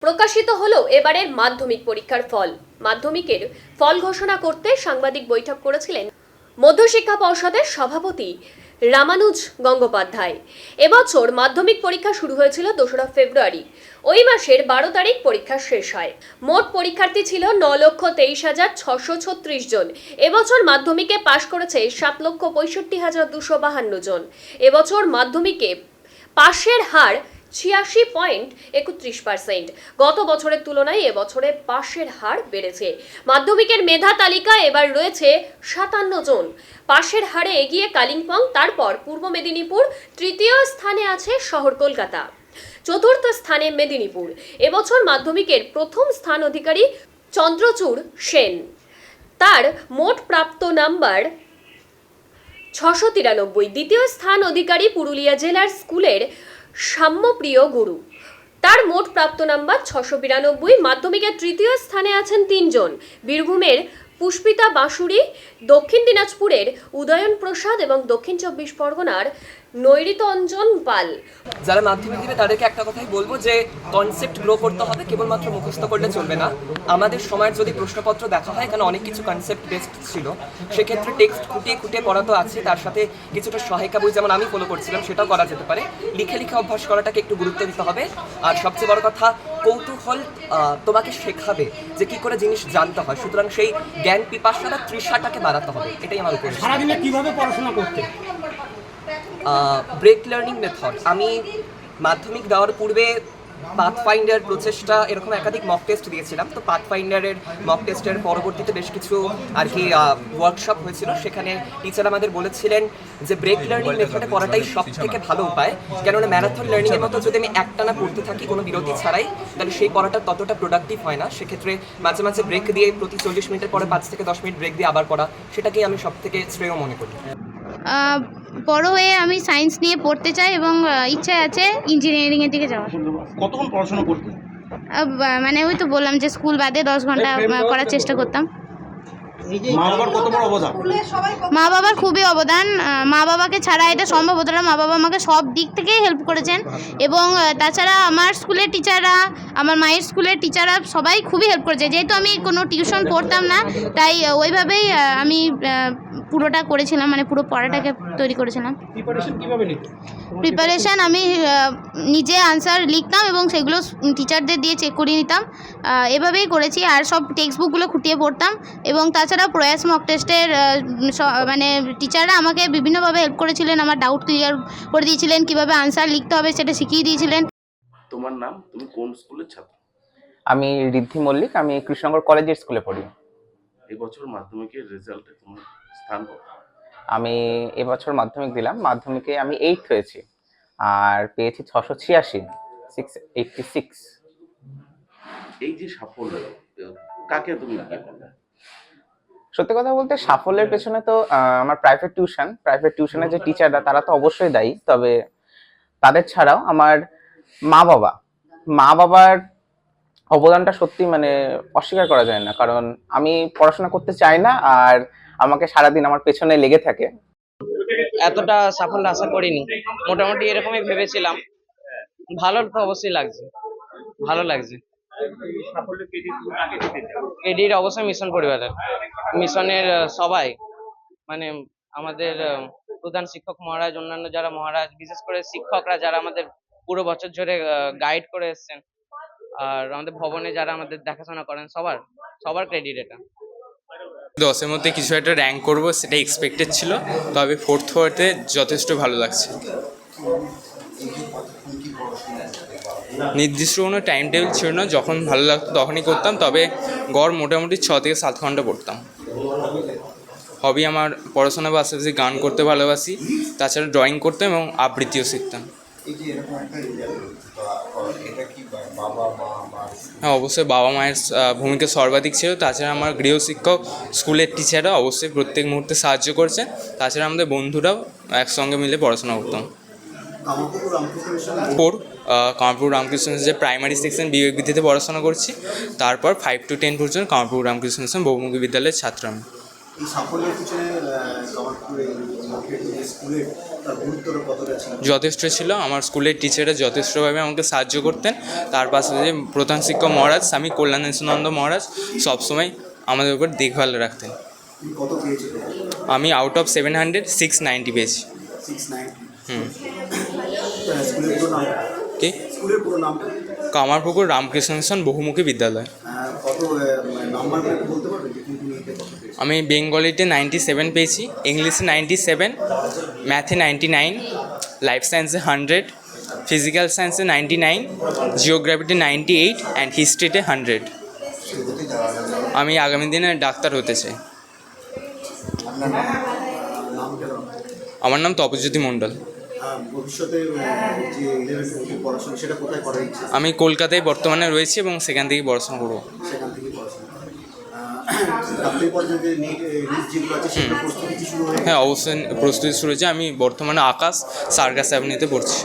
প্রকাশিত হলো এবারের মাধ্যমিক পরীক্ষার ফল। মাধ্যমিকের ফল ঘোষণা করতে সাংবাদিক বৈঠক করেছিলেন মধ্যশিক্ষা পর্ষদের সভাপতি রামানুজ গঙ্গোপাধ্যায়। এবছর মাধ্যমিক পরীক্ষা শুরু হয়েছিল 2রা ফেব্রুয়ারি। ওই মাসের 12 তারিখ পরীক্ষা শেষ হয়। মোট পরীক্ষার্থী ছিল 9,23,636 জন। এবছর মাধ্যমিকে পাশ করেছে 7,65,252 জন। এবছর মাধ্যমিকে পাশের হার 86.31%। গত বছরের তুলনায় এবছরে পাশের হার বেড়েছে। মাধ্যমিকের মেধা তালিকা এবার রয়েছে 57 জন। পাশের হারে এগিয়ে কালিম্পং, তারপর পূর্ব মেদিনীপুর, তৃতীয় স্থানে আছে শহর কলকাতা, চতুর্থ স্থানে মেদিনীপুর। এবছর মাধ্যমিকের প্রথম স্থান অধিকারী চন্দ্রচূড় সেন। তার মোট প্রাপ্ত নাম্বার 693। দ্বিতীয় স্থান অধিকারী পুরুলিয়া জেলার স্কুলের সাম্যপ্রিয় গুরু। তার মোট প্রাপ্ত নাম্বার 692। মাধ্যমিকের তৃতীয় স্থানে আছেন 3 জন। বীরভূমের পুষ্পিতা বাঁশুড়ি, দক্ষিণ দিনাজপুরের উদয়ন প্রসাদ এবং দক্ষিণ 24 পরগনার নৈরিত অঞ্জন পাল। যারা মাধ্যমিক দেবে তাদেরকে একটা কথাই বলবো যে কনসেপ্ট গ্রো করতে হবে, কেবলমাত্র মুখস্থ করলে চলবে না। আমাদের সময়ের যদি প্রশ্নপত্র দেখা হয়, এখানে অনেক কিছু কনসেপ্ট বেসড ছিল, সেক্ষেত্রে টেক্সট খুঁটিয়ে খুঁটিয়ে পড়া তো আছে, তার সাথে কিছুটা সহায়িকা বই যেমন আমি ফলো করছিলাম সেটাও করা যেতে পারে। লিখে লিখে অভ্যাস করাটাকে একটু গুরুত্ব দিতে হবে। আর সবচেয়ে বড় কথা, কৌতূহল তোমাকে শেখাবে যে কি করে জিনিস জানতে হয়, সুতরাং সেই জ্ঞান পিপাসাটা তৃষাটাকে বাড়াতে হবে। এটাই আমার উপর। সারাদিনে কিভাবে পড়াশোনা করতে? Break learning method. আমি মাধ্যমিক দেওয়ার পূর্বে পাথফাইন্ডার প্রচেষ্টা এরকম একাধিক মক টেস্ট দিয়েছিলাম। তো পাথফাইন্ডারের মক টেস্টের পরবর্তীতে বেশ কিছু আর কি ওয়ার্কশপ হয়েছিল। সেখানে টিচার আমাদের বলেছিলেন যে ব্রেক লার্নিং মেথডে পড়াটাই সব থেকে ভালো উপায়, কেননা ম্যারাথন লার্নিংয়ের মতো যদি আমি একটানা পড়তে থাকি কোনো বিরতি ছাড়াই, তাহলে সেই পড়াটা ততটা প্রোডাক্টিভ হয় না। সেক্ষেত্রে মাঝে মাঝে ব্রেক দিয়ে প্রতি 40 মিনিটের পরে 5 থেকে 10 মিনিট ব্রেক দিয়ে আবার পড়া, সেটাকেই আমি সব থেকে শ্রেয় মনে করি। বড় হয়ে আমি সায়েন্স নিয়ে পড়তে চাই এবং ইচ্ছা আছে ইঞ্জিনিয়ারিংয়ের দিকে যাওয়ার। কতক্ষণ পড়াশোনা করতে? মানে ওই তো বললাম যে স্কুল বাদে 10 ঘন্টা করার চেষ্টা করতাম। মা বাবার কত বড় অবদান? মা বাবার খুবই অবদান। মা বাবাকে ছাড়া এটা সম্ভব হতো না। মা বাবা আমাকে সব দিক থেকেই হেল্প করেছেন এবং তাছাড়া আমার স্কুলের টিচাররা, আমার মায়ের স্কুলের টিচাররা সবাই খুবই হেল্প করেছে। যেহেতু আমি কোনো টিউশন পড়তাম না, তাই ওইভাবেই আমি পুরোটা করেছিলাম, মানে পুরো পড়াটাকে তৈরি করেছিলাম। প্রিপারেশন কিভাবে নিতে? প্রিপারেশান আমি নিজে আনসার লিখতাম এবং সেগুলো টিচারদের দিয়ে চেক করিয়ে নিতাম। এভাবেই করেছি। আর সব টেক্সট বুকগুলো খুঁটিয়ে পড়তাম এবং তাছাড়া প্রয়াস মক টেস্টের মানে টিচাররা আমাকে বিভিন্নভাবে হেল্প করেছিলেন। আমার ডাউট ক্লিয়ার করে দিয়েছিলেন, কীভাবে আনসার লিখতে হবে সেটা শিখিয়ে দিয়েছিলেন। তোমার নাম? তুমি কোন স্কুলের ছাত্র? আমি ঋদ্ধি মল্লিক, আমি কৃষ্ণনগর কলেজের স্কুলে পড়ি। এবছর মাধ্যমিকের রেজাল্টে তোমার স্থান কত? আমি এবছর মাধ্যমিক দিলাম, মাধ্যমিকে আমি 8th হয়েছি আর পেয়েছি 686, 686। এই যে সাফল্য, কাকে তুমি কি বলবে? সত্যি কথা বলতে সাফল্যের পেছনে তো আমার প্রাইভেট টিউশনের যে টিচাররা তারা তো অবশ্যই দায়ী, তবে তাদের ছাড়াও আমার মা বাবার অবদানটা সত্যি মানে অস্বীকার করা যায় না। কারণ আমি পড়াশোনা করতে চাই না আর আমাকে সারাদিন আমার পেছনে লেগে থাকে। এতটা সাফল্য আশা করিনি, মোটামুটি এরকমই ভেবেছিলাম। ভালো তো অবশ্যই লাগছে, ভালো লাগছে। ক্রেডিট অবশ্যই মিশন পরিবারের, মিশনের সবাই, মানে আমাদের প্রধান শিক্ষক মহারাজ, অন্যান্য যারা মহারাজ, বিশেষ করে শিক্ষকরা যারা আমাদের পুরো বছর ধরে গাইড করে এসছেন, আর আমাদের ভবনে যারা আমাদের দেখাশোনা করেন, সবার ক্রেডিট এটা। 10-এর মধ্যে কিছু একটা র্যাঙ্ক করব সেটা এক্সপেক্টেড ছিল, তবে 4th হওয়াতে যথেষ্ট ভালো লাগছে। নির্দিষ্ট কোনো টাইম টেবিল ছিল না, যখন ভালো লাগতো তখনই করতাম, তবে গড় মোটামুটি 6 থেকে 7 ঘন্টা পড়তাম। হবি আমার পড়াশোনার পাশাপাশি গান করতে ভালোবাসি, তাছাড়া ড্রয়িং করতাম এবং আবৃত্তিও শিখতাম। হ্যাঁ, অবশ্যই বাবা মায়ের ভূমিকা সর্বাধিক ছিল। তাছাড়া আমার গৃহশিক্ষক, স্কুলের টিচাররা অবশ্যই প্রত্যেক মুহূর্তে সাহায্য করছে। তাছাড়া আমাদের বন্ধুরাও একসঙ্গে মিলে পড়াশোনা করতাম। কামারপুকুর রামকৃষ্ণ যে প্রাইমারি সেকশন বিবেক বিদ্যাতে পড়াশোনা করছি, তারপর 5 to 10 পর্যন্ত কামারপুকুর রামকৃষ্ণ বহুমুখী বিদ্যালয়ের ছাত্র আমি। গুরুত্বটা কতটা ছিল? যথেষ্ট ছিল। আমার স্কুলের টিচাররা যথেষ্টভাবে আমাকে সাহায্য করতেন। তার পাশে যে প্রধান শিক্ষক মহারাজ স্বামী কল্যাণেশ্বরানন্দ মহারাজ সবসময় আমাদের উপর দেখভাল রাখতেন। তুমি কত পেয়েছো? আমি আউট অফ 700 690 পেয়েছি। 690। স্কুলের পুরো নাম? কি? স্কুলের পুরো নামটা? কামারপুকুর রামকৃষ্ণ মিশন বহুমুখী বিদ্যালয়। কত নাম্বার বলতে পারবে যে কোন কোন ইয়েতে কত পেয়েছো? আমি বেঙ্গলিতে 97 পেয়েছি, ইংলিশে 97, ম্যাথে 99, লাইফ সায়েন্সে 100, ফিজিক্যাল সায়েন্সে 99, জিওগ্রাফিতে 98 অ্যান্ড হিস্ট্রিতে 100। আমি আগামী দিনে ডাক্তার হতে চাই। আপনার নাম কেন? আমার নাম তপজ্যোতি মণ্ডল। ভবিষ্যতে যে 11 পড়াশোনা সেটা কোথায় করার ইচ্ছে? আমি কলকাতায় বর্তমানে রয়েছি এবং সেখান থেকে পড়াশোনা করবো। সেখান থেকে পড়াশোনা ডাক্তারি পর্যায়ে যে নিট যেগুলো আছে সেগুলো প্রস্তুতি কি শুরু হয়ে? হ্যাঁ, অবশ্যই প্রস্তুতি শুরু হয়েছে। আমি বর্তমানে আকাশ সার্কাস অ্যাভিনিউতে পড়ছি।